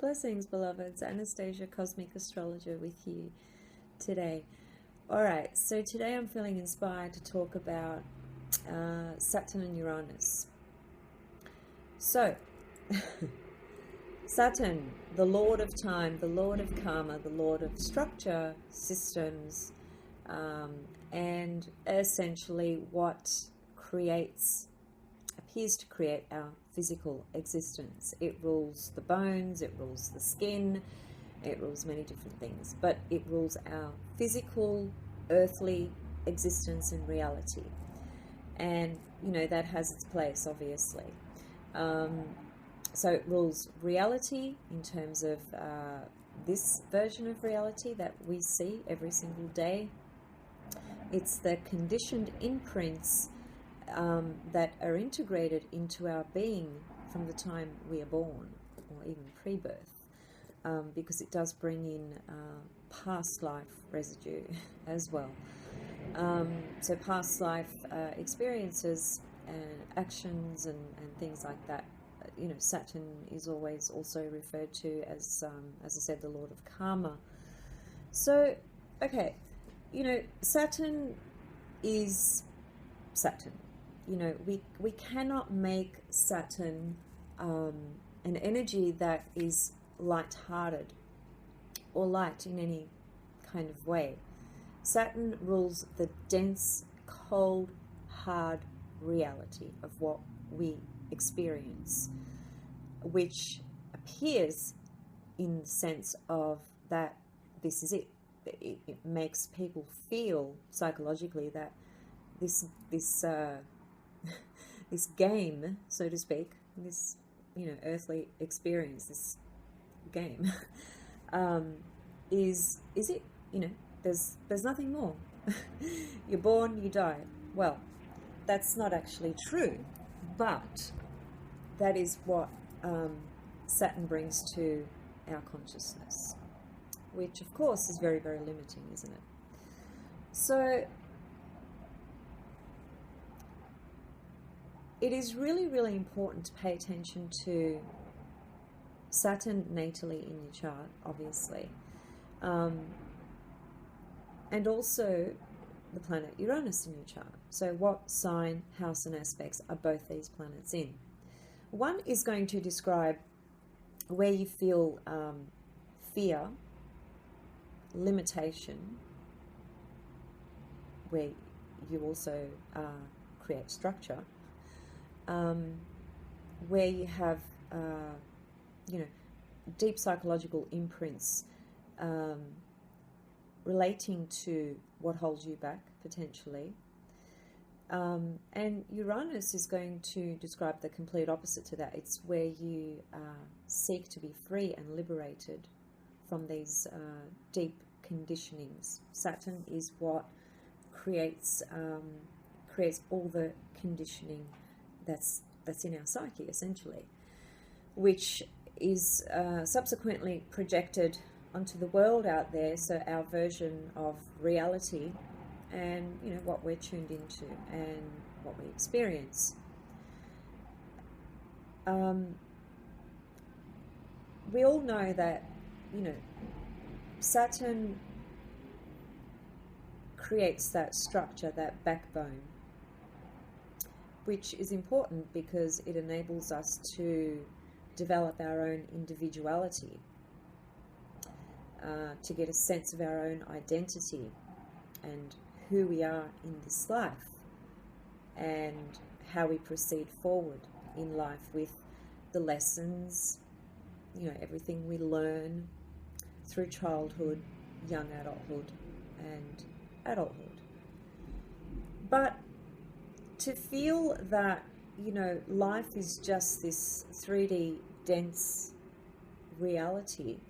Blessings, beloveds. Anastasia, Cosmic Astrologer, with you today. Alright, so today I'm feeling inspired to talk about Saturn and Uranus. So, Saturn, the Lord of time, the Lord of karma, the Lord of structure, systems, and essentially what appears to create our physical existence. It rules the bones, it rules the skin, it rules many different things, but it rules our physical, earthly existence and reality. And, you know, that has its place, obviously. So it rules reality in terms of this version of reality that we see every single day. It's the conditioned imprints that are integrated into our being from the time we are born, or even pre-birth, because it does bring in past life residue as well. So past life experiences and actions and things like that. You know, Saturn is always also referred to as I said, the Lord of karma. So, okay, you know, Saturn is Saturn. You know, we cannot make Saturn an energy that is light-hearted or light in any kind of way. Saturn rules the dense, cold, hard reality of what we experience, which appears in the sense of that this is it. It makes people feel psychologically that this this game, so to speak, this, you know, earthly experience, this game, is it. You know, there's nothing more. You're born, you die. Well, that's not actually true, but that is what Saturn brings to our consciousness, which of course is very, very limiting, isn't it? So it is really, really important to pay attention to Saturn natally in your chart, obviously, and also the planet Uranus in your chart. So what sign, house and aspects are both these planets in? One is going to describe where you feel fear, limitation, where you also create structure, where you have, you know, deep psychological imprints relating to what holds you back, potentially. And Uranus is going to describe the complete opposite to that. It's where you seek to be free and liberated from these deep conditionings. Saturn is what creates all the conditioning that's in our psyche, essentially, which is subsequently projected onto the world out there, so our version of reality, and, you know, what we're tuned into and what we experience. We all know that, you know, Saturn creates that structure, that backbone, which is important because it enables us to develop our own individuality, to get a sense of our own identity and who we are in this life, and how we proceed forward in life with the lessons, you know, everything we learn through childhood, young adulthood, and adulthood. But to feel that, you know, life is just this 3D dense reality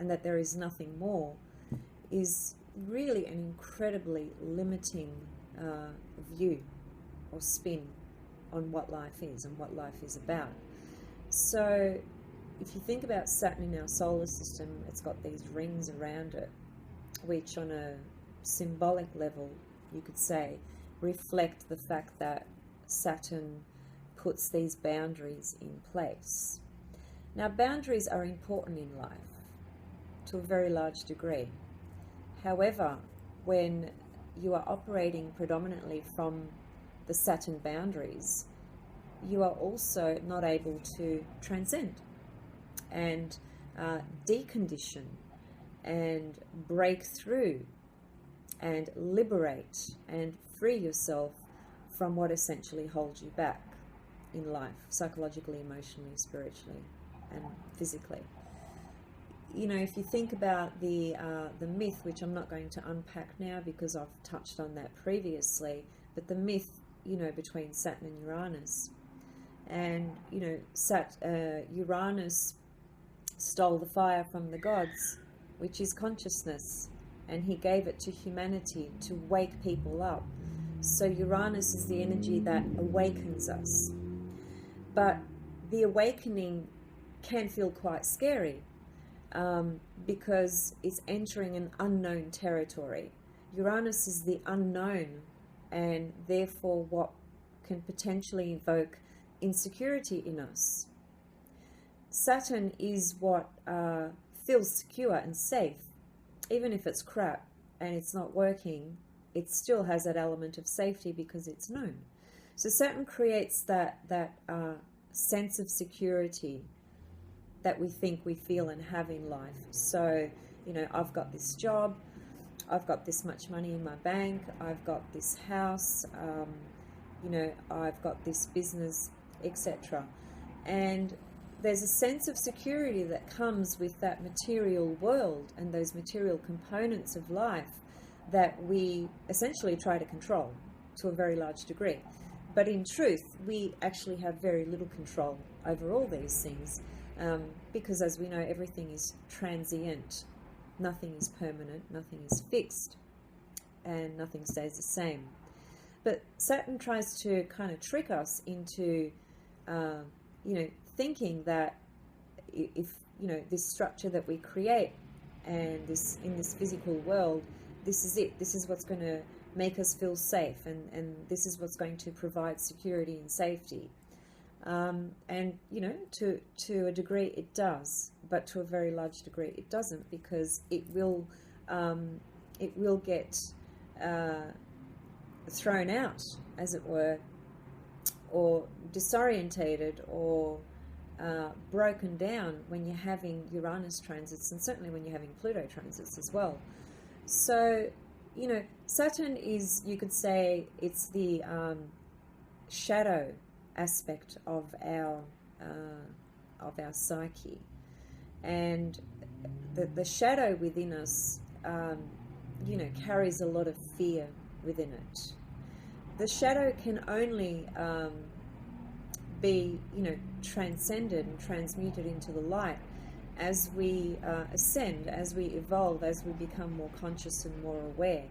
and that there is nothing more is really an incredibly limiting view or spin on what life is and what life is about. So if you think about Saturn in our solar system, it's got these rings around it, which on a symbolic level, you could say, reflect the fact that Saturn puts these boundaries in place. Now, boundaries are important in life to a very large degree. However, when you are operating predominantly from the Saturn boundaries, you are also not able to transcend and decondition and break through and liberate and free yourself from what essentially holds you back in life, psychologically, emotionally, spiritually, and physically. You know, if you think about the myth, which I'm not going to unpack now because I've touched on that previously, but the myth, you know, between Saturn and Uranus, and you know, Uranus stole the fire from the gods, which is consciousness, and he gave it to humanity to wake people up. So Uranus is the energy that awakens us. But the awakening can feel quite scary because it's entering an unknown territory. Uranus is the unknown, and therefore what can potentially evoke insecurity in us. Saturn is what feels secure and safe. Even if it's crap and it's not working, it still has that element of safety because it's known. So Saturn creates that sense of security that we think we feel and have in life. So, you know, I've got this job, I've got this much money in my bank, I've got this house, you know, I've got this business, etc. And there's a sense of security that comes with that material world and those material components of life that we essentially try to control to a very large degree. But in truth, we actually have very little control over all these things because, as we know, everything is transient. Nothing is permanent, nothing is fixed, and nothing stays the same. But Saturn tries to kind of trick us into, you know, thinking that if, you know, this structure that we create and this in this physical world, this is it, this is what's going to make us feel safe, and this is what's going to provide security and safety. And, you know, to a degree it does, but to a very large degree it doesn't, because it will get thrown out, as it were, or disorientated, or broken down when you're having Uranus transits, and certainly when you're having Pluto transits as well. So, you know, Saturn is, you could say, it's the shadow aspect of our psyche, and the shadow within us, you know, carries a lot of fear within it. The shadow can only be, you know, transcended and transmuted into the light as we ascend, as we evolve, as we become more conscious and more aware.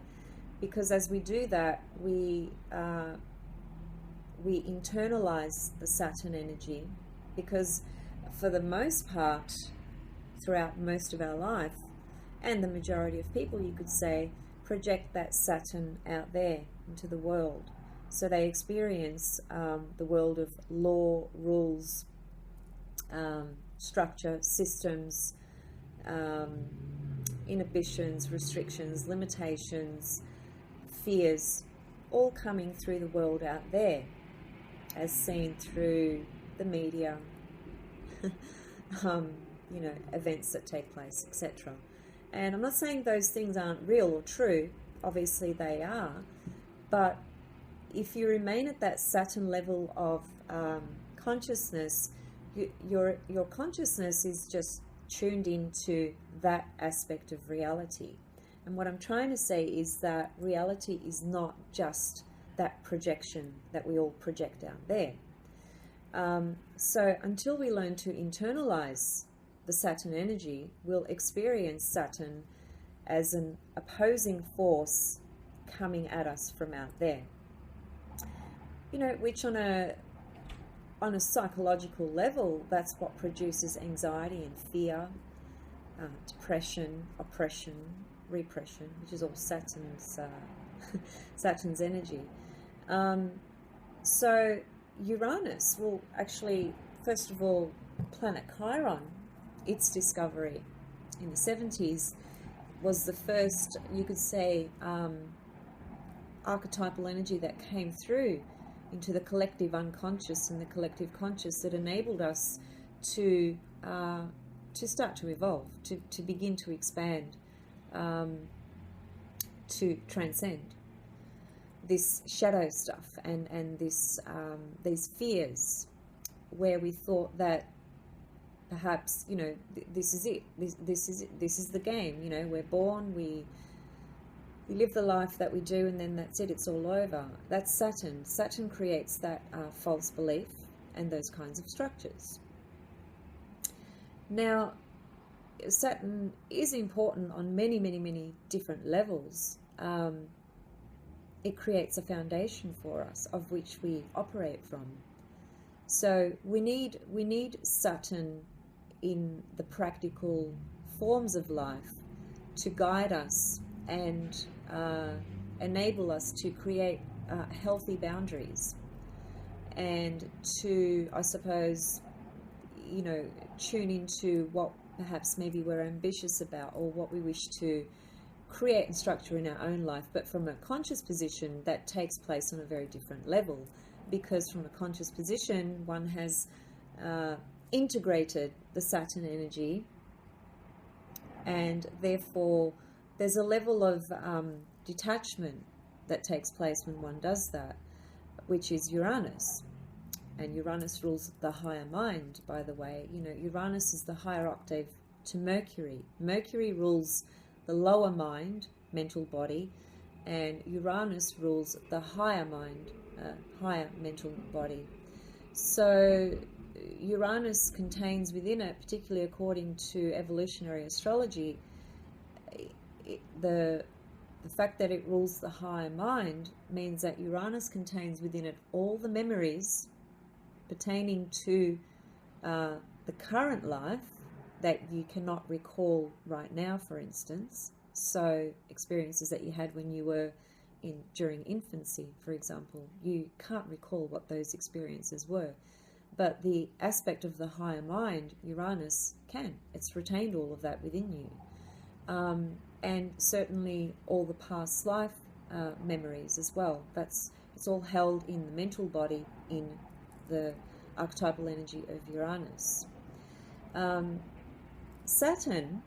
Because as we do that, we internalize the Saturn energy, because for the most part, throughout most of our life, and the majority of people, you could say, project that Saturn out there into the world. So they experience the world of law, rules, structure, systems, inhibitions, restrictions, limitations, fears, all coming through the world out there, as seen through the media, you know, events that take place, etc. And I'm not saying those things aren't real or true. Obviously they are, but if you remain at that Saturn level of consciousness, your consciousness is just tuned into that aspect of reality. And what I'm trying to say is that reality is not just that projection that we all project out there. So until we learn to internalize the Saturn energy, we'll experience Saturn as an opposing force coming at us from out there. You know, which on a psychological level, that's what produces anxiety and fear, depression, oppression, repression, which is all Saturn's Saturn's energy. So Uranus will actually, first of all, planet Chiron, its discovery in the 70s, was the first, you could say, archetypal energy that came through into the collective unconscious and the collective conscious that enabled us to start to evolve, to begin to expand, to transcend this shadow stuff and this these fears, where we thought that perhaps, you know, this is it, this is the game, you know, we're born, we live the life that we do, and then that's it, it's all over. That's Saturn. Saturn creates that false belief and those kinds of structures. Now, Saturn is important on many, many, many different levels. It creates a foundation for us of which we operate from. So we need Saturn in the practical forms of life to guide us and enable us to create healthy boundaries, and to, I suppose, you know, tune into what perhaps maybe we're ambitious about, or what we wish to create and structure in our own life. But from a conscious position, that takes place on a very different level, because from a conscious position, one has integrated the Saturn energy, and therefore there's a level of detachment that takes place when one does that, which is Uranus. And Uranus rules the higher mind, by the way. You know, Uranus is the higher octave to Mercury. Mercury rules the lower mind, mental body, and Uranus rules the higher mind, higher mental body. So Uranus contains within it, particularly according to evolutionary astrology, the fact that it rules the higher mind means that Uranus contains within it all the memories pertaining to the current life that you cannot recall right now, for instance. So experiences that you had when you were during infancy, for example, you can't recall what those experiences were. But the aspect of the higher mind, Uranus, can. It's retained all of that within you. And certainly all the past life memories as well. It's all held in the mental body, in the archetypal energy of Uranus. Saturn,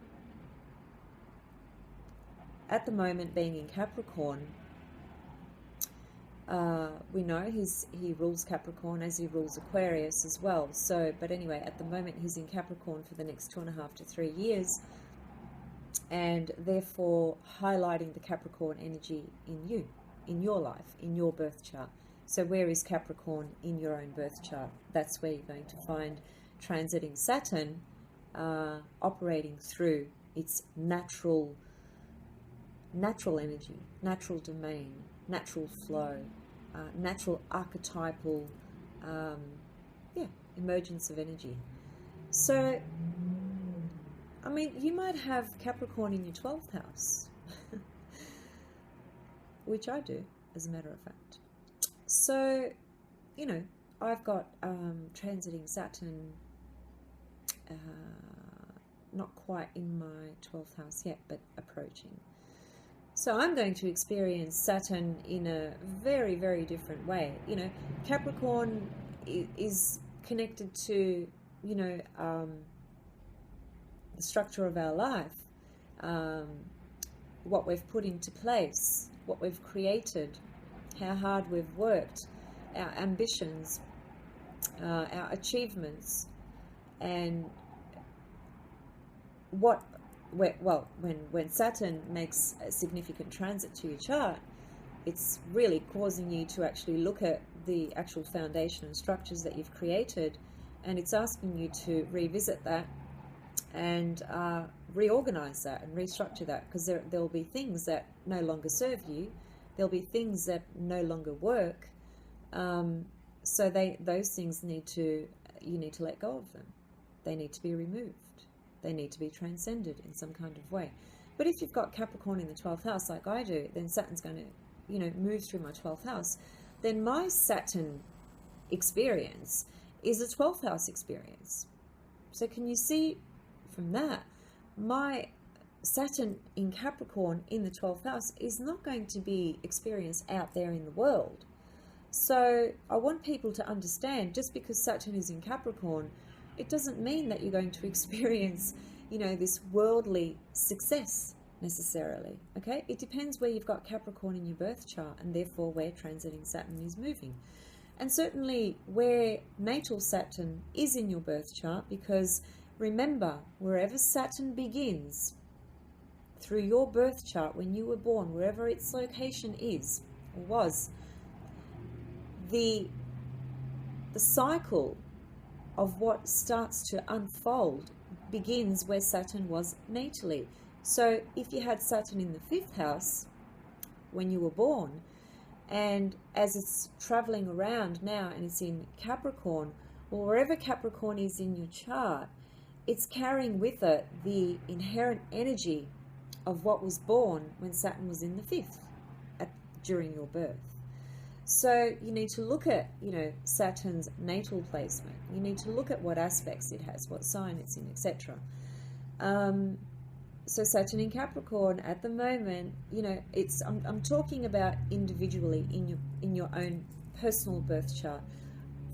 at the moment being in Capricorn, we know he rules Capricorn as he rules Aquarius as well. So, but anyway, at the moment he's in Capricorn for the next 2.5 to 3 years, and therefore highlighting the Capricorn energy in you, in your life, in your birth chart. So where is Capricorn in your own birth chart? That's where you're going to find transiting Saturn, operating through its natural energy, natural domain, natural flow, natural archetypal emergence of energy. So, I mean, you might have Capricorn in your 12th house, which I do, as a matter of fact. So, you know, I've got transiting Saturn, not quite in my 12th house yet, but approaching. So I'm going to experience Saturn in a very, very different way. You know, Capricorn is connected to, you know, the structure of our life, what we've put into place, what we've created, how hard we've worked, our ambitions, our achievements, and when Saturn makes a significant transit to your chart, it's really causing you to actually look at the actual foundation and structures that you've created, and it's asking you to revisit that and reorganize that and restructure that, because there'll be things that no longer serve you, there'll be things that no longer work, so those things you need to let go of them. They need to be removed. They need to be transcended in some kind of way. But if you've got Capricorn in the 12th house, like I do, then Saturn's going to, you know, move through my 12th house. Then my Saturn experience is a 12th house experience. So can you see from that, my Saturn in Capricorn in the 12th house is not going to be experienced out there in the world. So I want people to understand, just because Saturn is in Capricorn, it doesn't mean that you're going to experience, this worldly success necessarily. Okay, it depends where you've got Capricorn in your birth chart, and therefore where transiting Saturn is moving. And certainly where natal Saturn is in your birth chart, because remember, wherever Saturn begins through your birth chart when you were born, wherever its location is or was, the cycle of what starts to unfold begins where Saturn was natally. So if you had Saturn in the 5th house when you were born, and as it's traveling around now and it's in Capricorn, or wherever Capricorn is in your chart, it's carrying with it the inherent energy of what was born when Saturn was in the 5th during your birth. So you need to look at, Saturn's natal placement. You need to look at what aspects it has, what sign it's in, etc. So Saturn in Capricorn at the moment, I'm talking about individually in your own personal birth chart.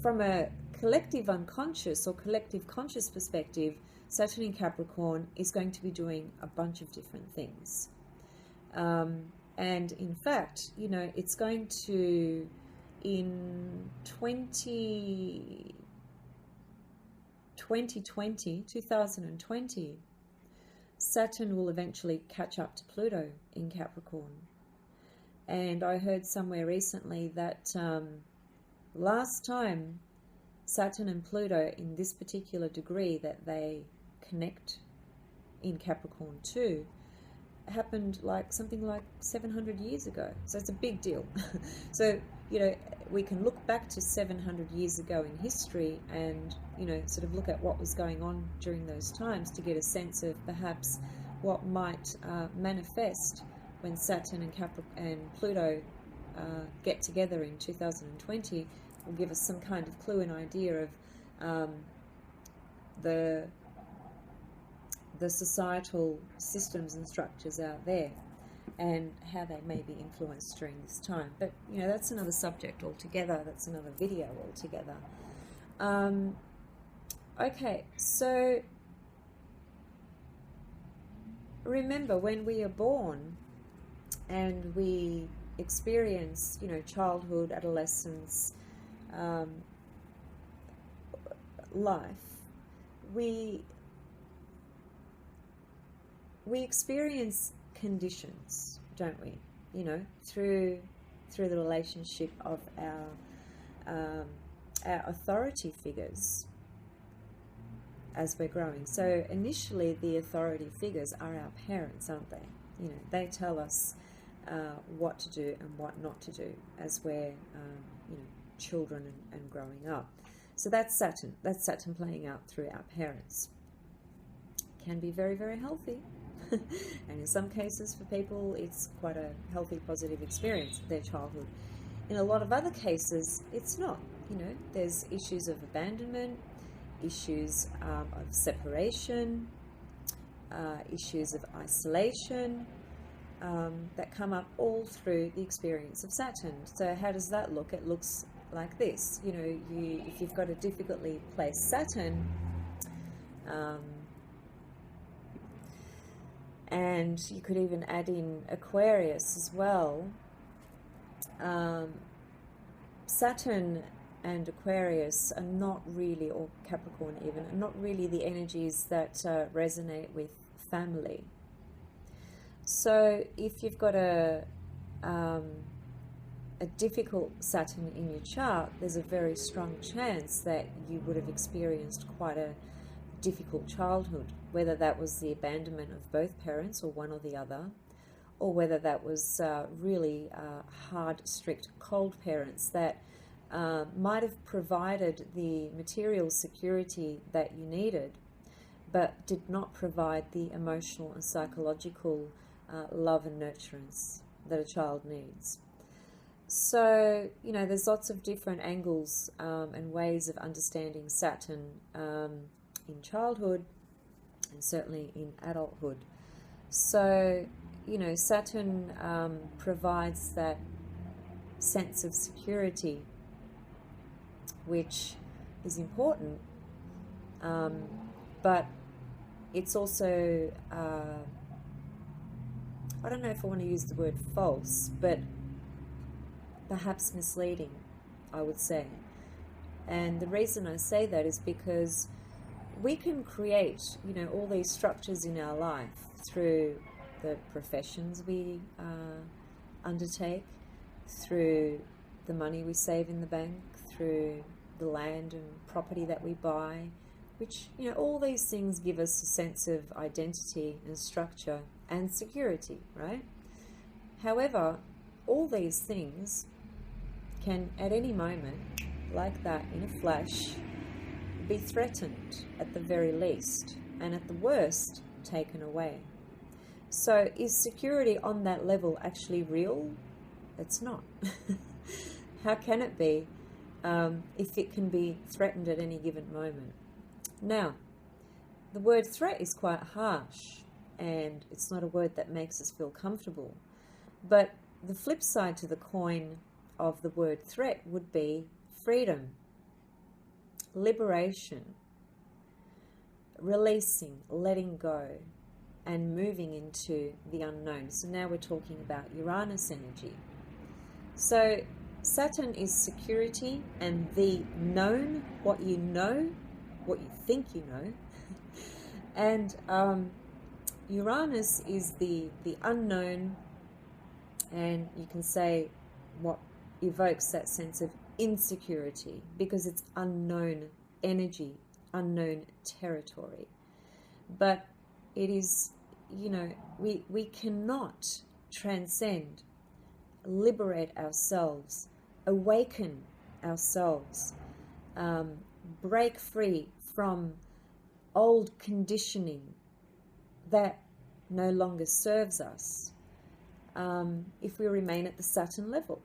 From a collective unconscious or collective conscious perspective, Saturn in Capricorn is going to be doing a bunch of different things. And in fact, it's going to, in 2020, Saturn will eventually catch up to Pluto in Capricorn. And I heard somewhere recently that last time Saturn and Pluto in this particular degree that they connect in Capricorn too happened something like 700 years ago. So it's a big deal. So, we can look back to 700 years ago in history and, sort of look at what was going on during those times to get a sense of perhaps what might manifest when Saturn and Pluto get together in 2020. Will give us some kind of clue and idea of the societal systems and structures out there and how they may be influenced during this time. But, that's another subject altogether. That's another video altogether. Okay, so remember, when we are born and we experience, childhood, adolescence, life, we experience conditions, don't we? Through the relationship of our authority figures as we're growing. So initially, the authority figures are our parents, aren't they? They tell us what to do and what not to do as we're children and growing up. So that's Saturn. That's Saturn playing out through our parents. Can be very, very healthy. And in some cases for people it's quite a healthy, positive experience of their childhood. In a lot of other cases it's not. There's issues of abandonment, issues of separation, issues of isolation that come up all through the experience of Saturn. So how does that look? It looks like this. If you've got a difficultly placed Saturn, and you could even add in Aquarius as well. Saturn and Aquarius are not really, or Capricorn even, are not really the energies that resonate with family. So if you've got a difficult Saturn in your chart, there's a very strong chance that you would have experienced quite a difficult childhood, whether that was the abandonment of both parents or one or the other, or whether that was really hard, strict, cold parents that might have provided the material security that you needed, but did not provide the emotional and psychological love and nurturance that a child needs. So, there's lots of different angles and ways of understanding Saturn in childhood and certainly in adulthood. So, you know, Saturn provides that sense of security, which is important, but it's also, I don't know if I want to use the word false, but perhaps misleading, I would say. And the reason I say that is because we can create, you know, all these structures in our life through the professions we undertake, through the money we save in the bank, through the land and property that we buy, which, you know, all these things give us a sense of identity and structure and security, right? However, all these things can at any moment, like that in a flash, be threatened at the very least, and at the worst, taken away. So is security on that level actually real? It's not. How can it be if it can be threatened at any given moment? Now, the word threat is quite harsh, and it's not a word that makes us feel comfortable. But the flip side to the coin of the word threat would be freedom, liberation, releasing, letting go, and moving into the unknown. So now we're talking about Uranus energy. So Saturn is security and the known, what you know, what you think you know. And Uranus is the unknown, and you can say what evokes that sense of insecurity, because it's unknown energy, unknown territory. But it is, you know, we cannot transcend, liberate ourselves, awaken ourselves, break free from old conditioning that no longer serves us if we remain at the Saturn level.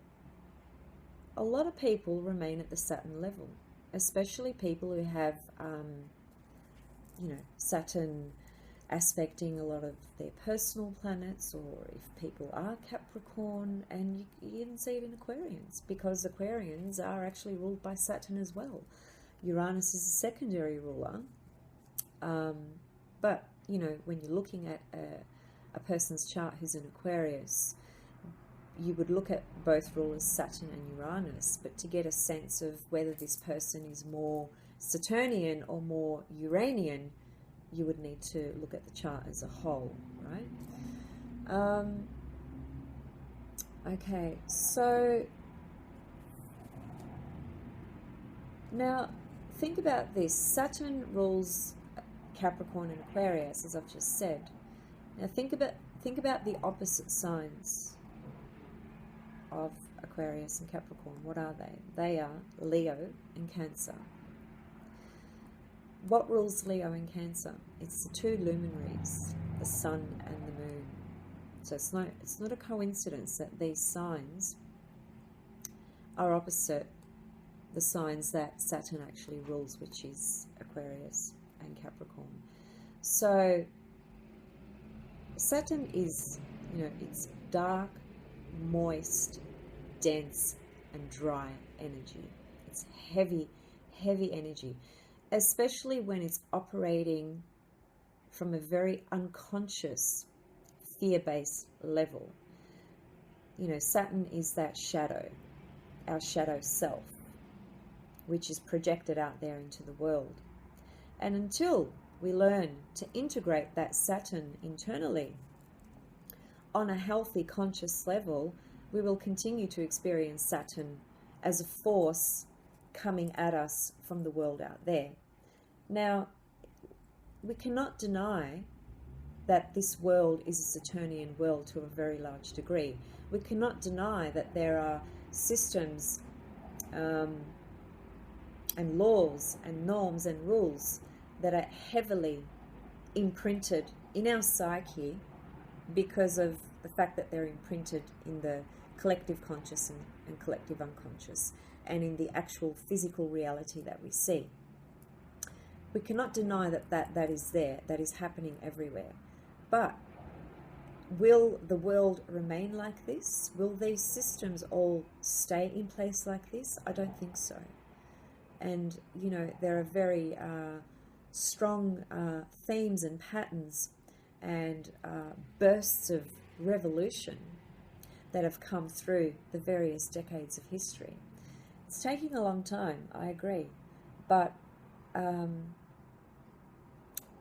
A lot of people remain at the Saturn level, especially people who have, you know, Saturn aspecting a lot of their personal planets, or if people are Capricorn, and you even see it in Aquarians, because Aquarians are actually ruled by Saturn as well. Uranus is a secondary ruler, but, you know, when you're looking at a person's chart who's in Aquarius, you would look at both rulers, Saturn and Uranus, but to get a sense of whether this person is more Saturnian or more Uranian, you would need to look at the chart as a whole, right? Okay, so now think about this. Saturn rules Capricorn and Aquarius, as I've just said. Now think about the opposite signs of Aquarius and Capricorn. What are they? They are Leo and Cancer. What rules Leo and Cancer? It's the two luminaries, the sun and the moon. So it's not a coincidence that these signs are opposite the signs that Saturn actually rules, which is Aquarius and Capricorn. So Saturn is, you know, it's dark, moist, dense and dry energy. It's heavy energy, especially when it's operating from a very unconscious, fear-based level. You know, Saturn is that shadow, our shadow self, which is projected out there into the world. And until we learn to integrate that Saturn internally on a healthy, conscious level, we will continue to experience Saturn as a force coming at us from the world out there. Now, we cannot deny that this world is a Saturnian world to a very large degree. We cannot deny that there are systems and laws and norms and rules that are heavily imprinted in our psyche because of the fact that they're imprinted in the collective conscious and collective unconscious, and in the actual physical reality that we see. we cannot deny that is there, that is happening everywhere. But will the world remain like this? Will these systems all stay in place like this? I don't think so. And, you know, there are very strong themes and patterns and bursts of revolution that have come through the various decades of history. It's taking a long time, I agree. But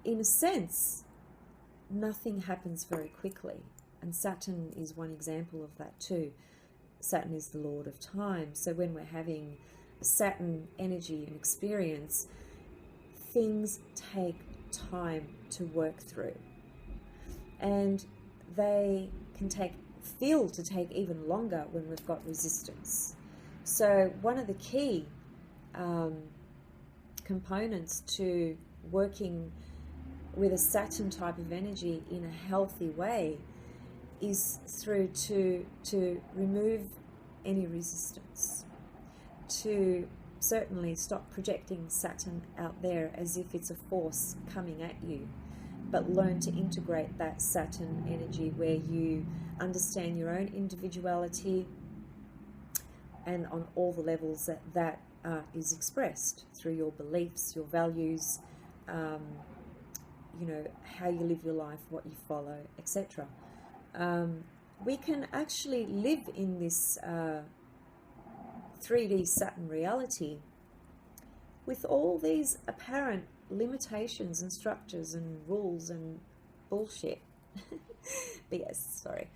in a sense, nothing happens very quickly. And Saturn is one example of that too. Saturn is the Lord of time. So when we're having Saturn energy and experience, things take time to work through. And they can feel to take even longer when we've got resistance. So one of the key components to working with a Saturn type of energy in a healthy way is through to remove any resistance, to certainly stop projecting Saturn out there as if it's a force coming at you, but learn to integrate that Saturn energy where you understand your own individuality and on all the levels that is expressed through your beliefs, your values, you know, how you live your life, what you follow, etc. We can actually live in this 3D Saturn reality with all these apparent limitations and structures and rules and bullshit. BS, sorry.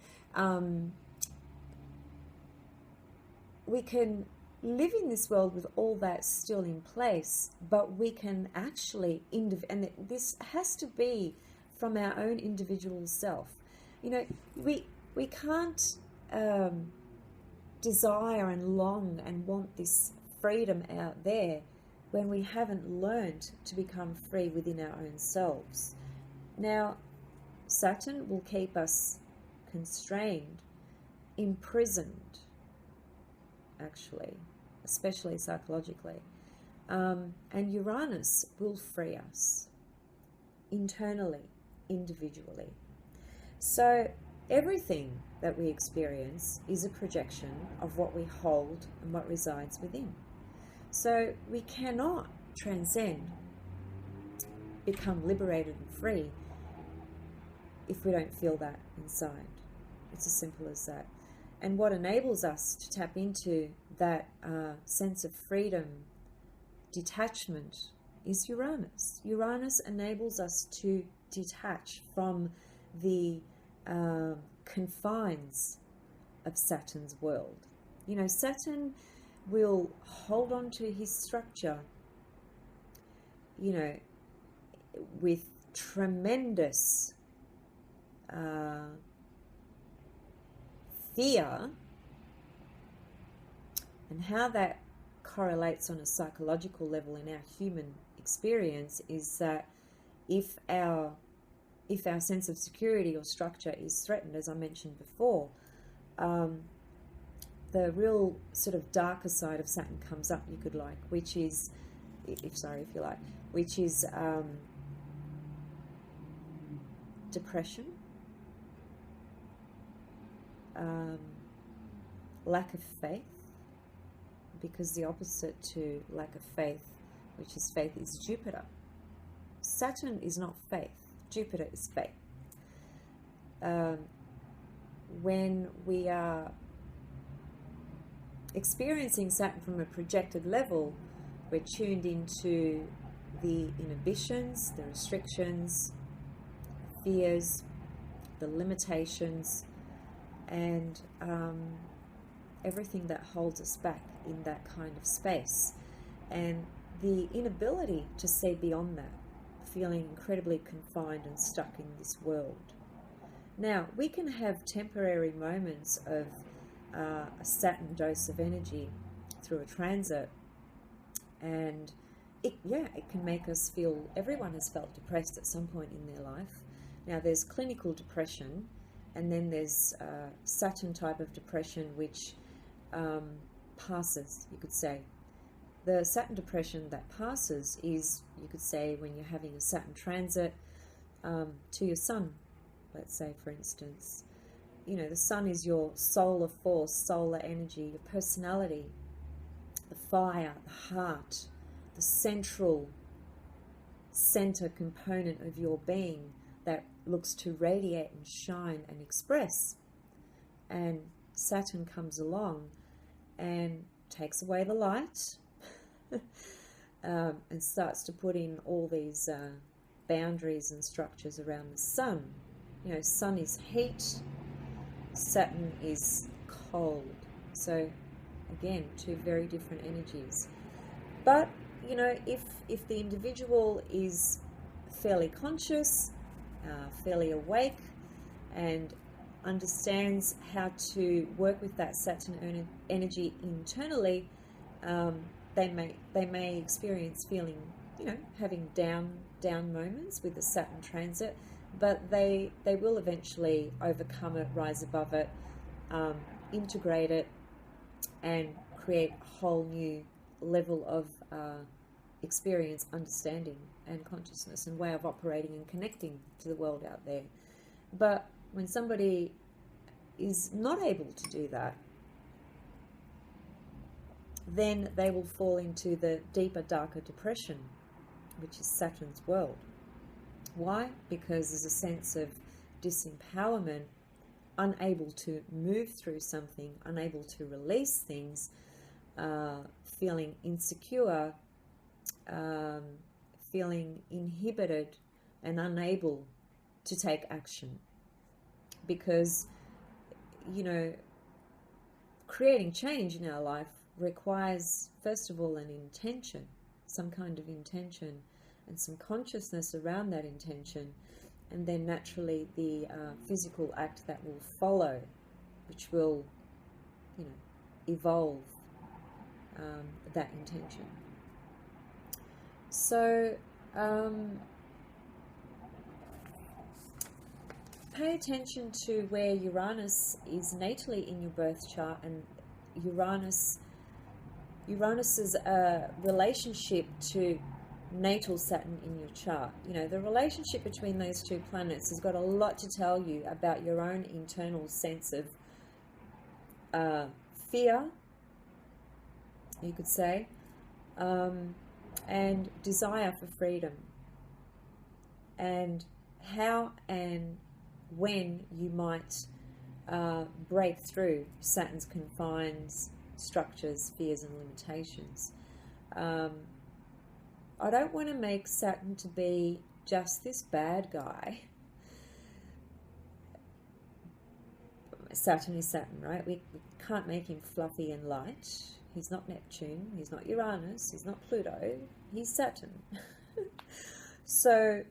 We can live in this world with all that still in place, but we can actually, and this has to be from our own individual self. You know, we can't desire and long and want this freedom out there when we haven't learned to become free within our own selves. Now, Saturn will keep us constrained, imprisoned, actually, especially psychologically. And Uranus will free us internally, individually. So everything that we experience is a projection of what we hold and what resides within. So we cannot transcend, become liberated and free if we don't feel that inside. It's as simple as that. And what enables us to tap into that sense of freedom, detachment, is Uranus. Uranus enables us to detach from the confines of Saturn's world. You know, Saturn will hold on to his structure, you know, with tremendous fear. And how that correlates on a psychological level in our human experience is that if our sense of security or structure is threatened, as I mentioned before, the real sort of darker side of Saturn comes up, you could like, which is, if you like, which is depression, lack of faith, because the opposite to lack of faith, which is faith, is Jupiter. Saturn is not faith. Jupiter is faith. When we are experiencing Saturn from a projected level, we're tuned into the inhibitions, the restrictions, fears, the limitations, and everything that holds us back in that kind of space. And the inability to see beyond that, feeling incredibly confined and stuck in this world. Now, we can have temporary moments of a Saturn dose of energy through a transit, and it can make us feel, everyone has felt depressed at some point in their life. Now, there's clinical depression, and then there's Saturn type of depression, which passes, you could say. the Saturn depression that passes is, you could say, when you're having a Saturn transit to your sun, let's say, for instance. You know, the sun is your solar force, solar energy, your personality, the fire, the heart, the center component of your being that looks to radiate and shine and express. And Saturn comes along and takes away the light and starts to put in all these boundaries and structures around the sun. You know, sun is heat, Saturn is cold. So again, two very different energies. But you know, if the individual is fairly conscious, fairly awake, and understands how to work with that Saturn energy internally, they may experience feeling, you know, having down moments with the Saturn transit, but they will eventually overcome it, rise above it, integrate it, and create a whole new level of experience, understanding, and consciousness, and way of operating and connecting to the world out there. But when somebody is not able to do that, then they will fall into the deeper, darker depression, which is Saturn's world. Why? Because there's a sense of disempowerment, unable to move through something, unable to release things, feeling insecure, feeling inhibited and unable to take action. Because, you know, creating change in our life requires, first of all, an intention, some kind of intention, and some consciousness around that intention, and then naturally the physical act that will follow, which will, you know, evolve that intention. So pay attention to where Uranus is natally in your birth chart, and Uranus's relationship to natal Saturn in your chart. You know, the relationship between those two planets has got a lot to tell you about your own internal sense of fear, you could say, and desire for freedom, and how and when you might break through Saturn's confines, structures, fears, and limitations. I don't want to make Saturn to be just this bad guy. Saturn is Saturn, right? We can't make him fluffy and light. He's not Neptune, he's not Uranus, he's not Pluto, he's Saturn. So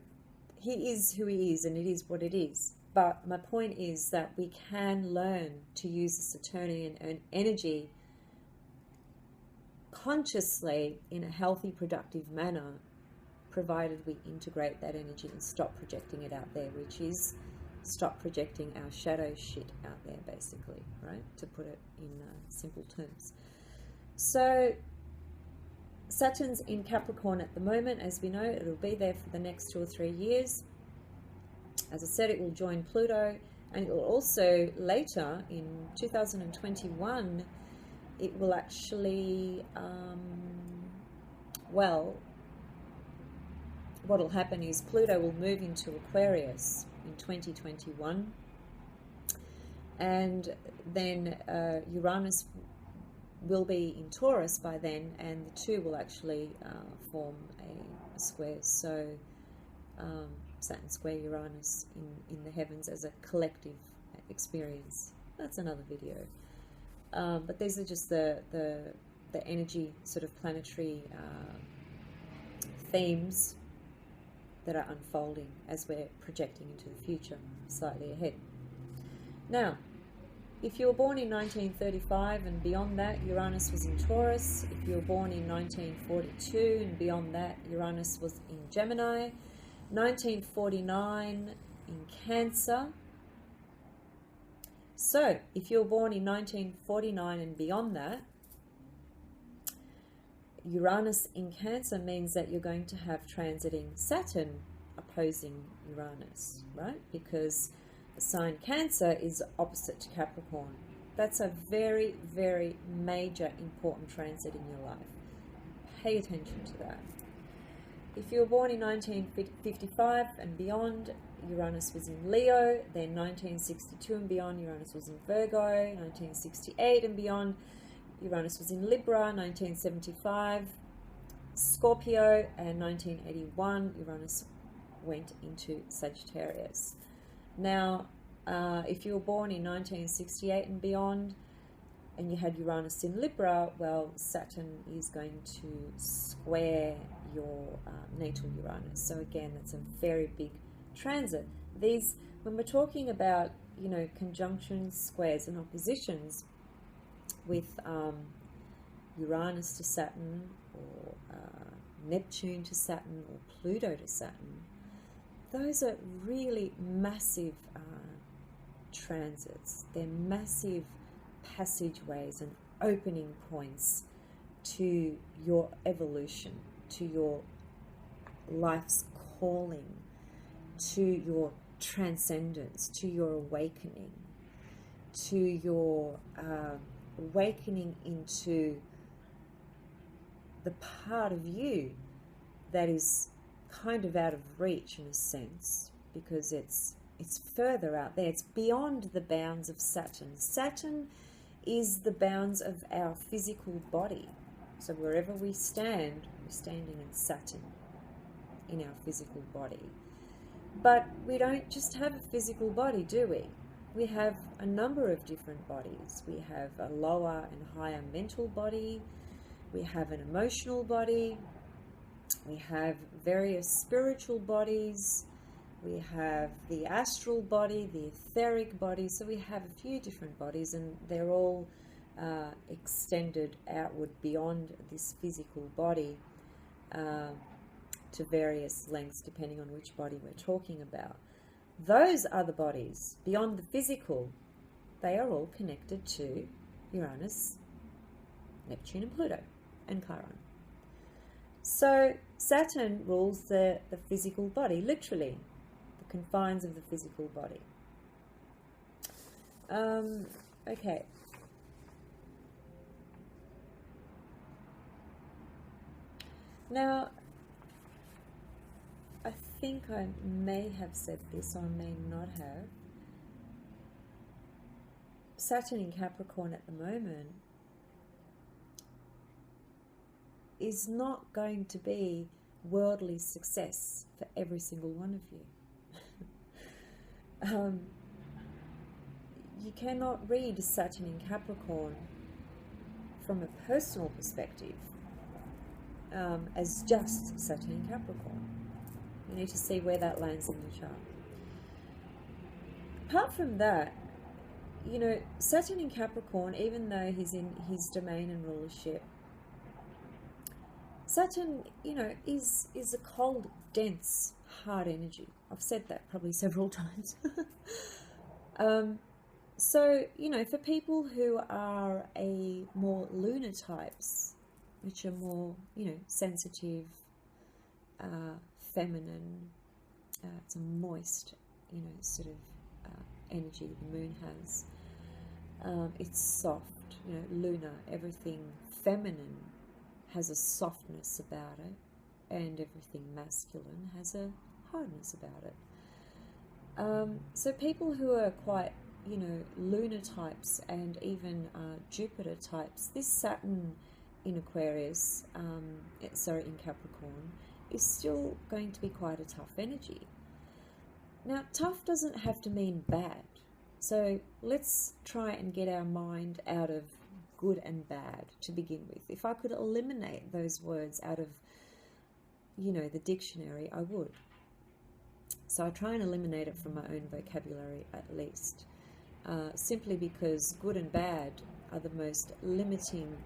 he is who he is, and it is what it is. But my point is that we can learn to use the Saturnian energy consciously in a healthy, productive manner, provided we integrate that energy and stop projecting it out there, which is stop projecting our shadow shit out there, basically, right? To put it in simple terms. So Saturn's in Capricorn at the moment, as we know. It'll be there for the next 2 or 3 years. As I said, it will join Pluto, and it will also later in 2021, it will actually, well, what will happen is Pluto will move into Aquarius in 2021, and then Uranus will be in Taurus by then, and the two will actually form a square. So Saturn square Uranus in the heavens as a collective experience. That's another video. But these are just the energy sort of planetary themes that are unfolding as we're projecting into the future, slightly ahead. Now, if you were born in 1935 and beyond that, Uranus was in Taurus. If you were born in 1942 and beyond that, Uranus was in Gemini. 1949 in Cancer. So, if you were born in 1949 and beyond that, Uranus in Cancer means that you're going to have transiting Saturn opposing Uranus, right? Because the sign Cancer is opposite to Capricorn. That's a very, very major, important transit in your life. Pay attention to that. If you were born in 1955 and beyond, Uranus was in Leo. Then 1962 and beyond, Uranus was in Virgo. 1968 and beyond, Uranus was in Libra. 1975, Scorpio. And 1981, Uranus went into Sagittarius. Now, if you were born in 1968 and beyond, and you had Uranus in Libra, well, Saturn is going to square your natal Uranus. So again, that's a very big transit. These, when we're talking about, you know, conjunctions, squares, and oppositions with Uranus to Saturn, or Neptune to Saturn, or Pluto to Saturn, those are really massive transits. They're massive passageways and opening points to your evolution, to your life's calling, to your transcendence, to your awakening, to your awakening into the part of you that is kind of out of reach in a sense, because it's further out there. It's beyond the bounds of Saturn. Saturn is the bounds of our physical body. So wherever we stand, we're standing in Saturn, in our physical body. But we don't just have a physical body, do we? We have a number of different bodies. We have a lower and higher mental body. We have an emotional body. We have various spiritual bodies. We have the astral body, the etheric body. So we have a few different bodies, and they're all extended outward beyond this physical body to various lengths, depending on which body we're talking about. Those other bodies, beyond the physical, they are all connected to Uranus, Neptune, and Pluto, and Chiron. So Saturn rules the physical body, literally, the confines of the physical body. Okay. Now, I think I may have said this, or I may not have. Saturn in Capricorn at the moment is not going to be worldly success for every single one of you. You cannot read Saturn in Capricorn from a personal perspective as just Saturn in Capricorn. You need to see where that lands in the chart. Apart from that, you know, Saturn in Capricorn, even though he's in his domain and rulership, Saturn, you know, is a cold, dense, hard energy. I've said that probably several times. So, you know, for people who are more lunar types, which are more, you know, sensitive, feminine, it's a moist, you know, sort of energy the moon has. It's soft, you know, lunar, everything feminine has a softness about it, and everything masculine has a hardness about it. So people who are quite, you know, lunar types and even Jupiter types, this Saturn in Aquarius, in Capricorn, is still going to be quite a tough energy. Now, tough doesn't have to mean bad. So let's try and get our mind out of good and bad to begin with. If I could eliminate those words out of, you know, the dictionary, I would. So I try and eliminate it from my own vocabulary at least, simply because good and bad are the most limiting,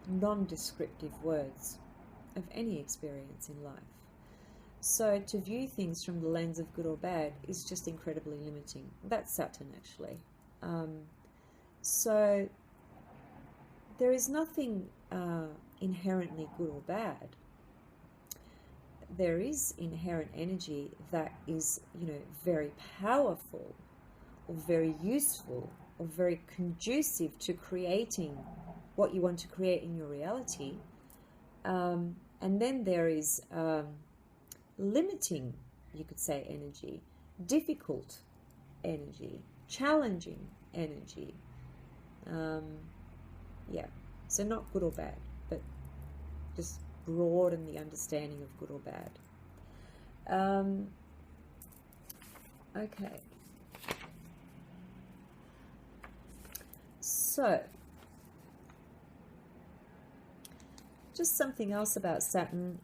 non-descriptive words of any experience in life. So to view things from the lens of good or bad is just incredibly limiting. That's Saturn, actually. So there is nothing inherently good or bad. There is inherent energy that is, very powerful or very useful or very conducive to creating what you want to create in your reality. And then there is limiting, you could say, energy, difficult energy, challenging energy. Yeah, so not good or bad, but just broaden the understanding of good or bad. Okay. So, just something else about Saturn.